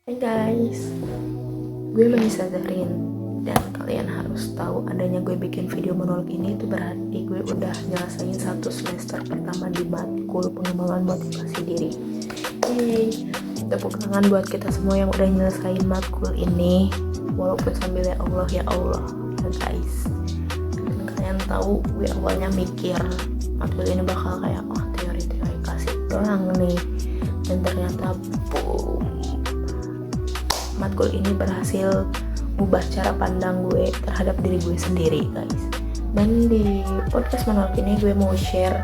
Hai guys, gue Melisa Zahrin dan kalian harus tahu adanya gue bikin video monolog ini itu berarti gue udah nyelesain 1 semester pertama di matkul pengembangan motivasi diri. Yeay, tepuk tangan buat kita semua yang udah nyelesain matkul ini walaupun sambil ya Allah ya guys. Dan kalian tahu gue awalnya mikir matkul ini bakal kayak teori-teori klasik doang nih, dan ternyata boom, matkul ini berhasil mengubah cara pandang gue terhadap diri gue sendiri guys. Dan di podcast monolog ini gue mau share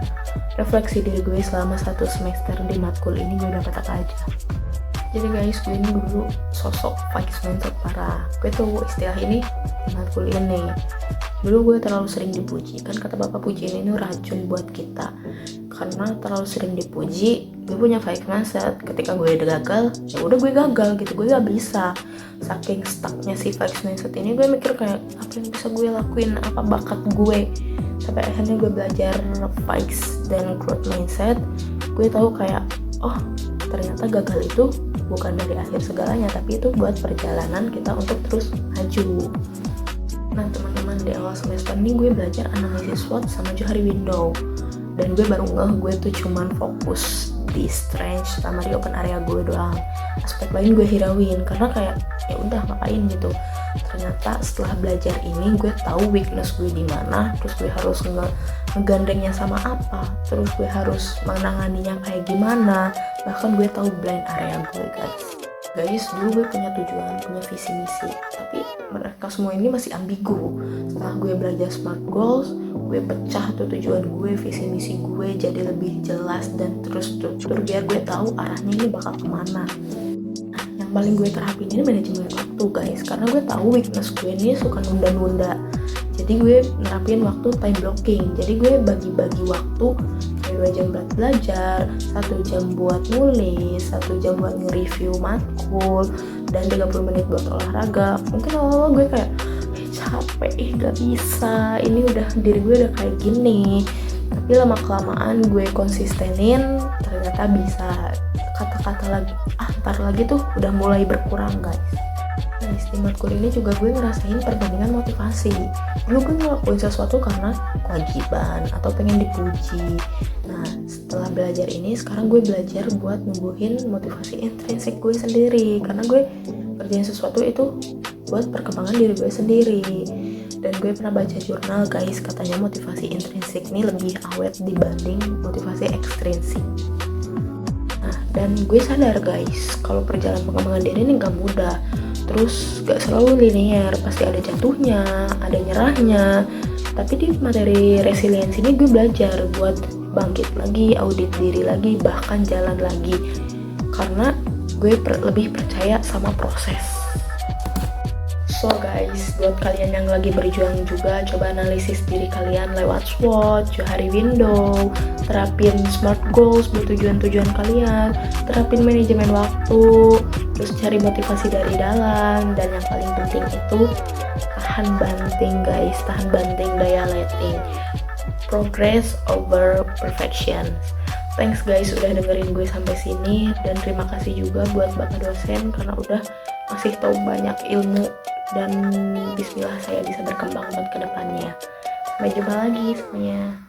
refleksi diri gue selama 1 semester di matkul ini gue dapat apa aja. Jadi guys, gue ini dulu sosok fixed mindset parah. Gue tuh istilah ini di matkul ini. Dulu gue terlalu sering dipuji, kan kata bapak pujian ini racun buat kita. Karena terlalu sering dipuji, gue punya fixed mindset. Ketika gue udah gagal, ya udah gue gagal gitu, gue gak bisa. Saking stucknya si fixed mindset ini, gue mikir kayak apa yang bisa gue lakuin, apa bakat gue. Sampai akhirnya gue belajar fixed dan growth mindset. Gue tahu kayak ternyata gagal itu bukan dari akhir segalanya, tapi itu buat perjalanan kita untuk terus maju. Nah teman-teman, di awal semester ini gue belajar analisis SWOT sama Johari Window, dan gue baru ngeh gue tuh cuman fokus di strength sama di open area gue doang. Aspek lain gue hirauin karena kayak ya udah ngapain gitu. Ternyata setelah belajar ini gue tahu weakness gue di mana, terus gue harus ngegandengnya sama apa, terus gue harus menanganinya kayak gimana, bahkan gue tahu blind area gue guys. Dulu gue punya tujuan, punya visi misi, tapi mereka semua ini masih ambigu. Setelah gue belajar SMART goals, gue pecah tuh tujuan gue, visi misi gue jadi lebih jelas dan terus struktur biar gue tahu arahnya ini bakal kemana. Nah, yang paling gue terapin ini manajemen waktu guys, karena gue tahu weakness gue ini suka nunda-nunda. Jadi gue nerapin waktu time blocking. Jadi gue bagi-bagi waktu kayak 2 jam buat belajar, 1 jam buat nulis, 1 jam buat nge-review matkul, dan 30 menit buat olahraga. Mungkin awal-awal gue kayak capek, gak bisa, ini udah diri gue udah kayak gini. Tapi lama kelamaan gue konsistenin, ternyata bisa. Kata-kata lagi ntar lagi tuh udah mulai berkurang guys. Nah di matkul ini juga gue ngerasain perbandingan motivasi. Dulu gue ngelakuin sesuatu karena kewajiban atau pengen dipuji. Nah setelah belajar ini, sekarang gue belajar buat numbuhin motivasi intrinsik gue sendiri, karena gue kerjain sesuatu itu buat perkembangan diri gue sendiri. Dan gue pernah baca jurnal guys, katanya motivasi intrinsik ini lebih awet dibanding motivasi ekstrinsik. Nah dan gue sadar guys, kalau perjalanan pengembangan diri ini gak mudah, terus gak selalu linear, pasti ada jatuhnya, ada nyerahnya. Tapi di materi resiliensi ini gue belajar buat bangkit lagi, audit diri lagi, bahkan jalan lagi, karena gue lebih percaya sama proses. So guys, buat kalian yang lagi berjuang juga, coba analisis diri kalian lewat SWOT, Johari Window, terapin SMART goals buat tujuan-tujuan kalian, terapin manajemen waktu, terus cari motivasi dari dalam, dan yang paling penting itu tahan banting guys, tahan banting daya letting. Progress over perfection. Thanks guys udah dengerin gue sampai sini, dan terima kasih juga buat bapak dosen karena udah ngasih tahu banyak ilmu, dan bismillah saya bisa berkembang buat kedepannya. Sampai jumpa lagi semuanya.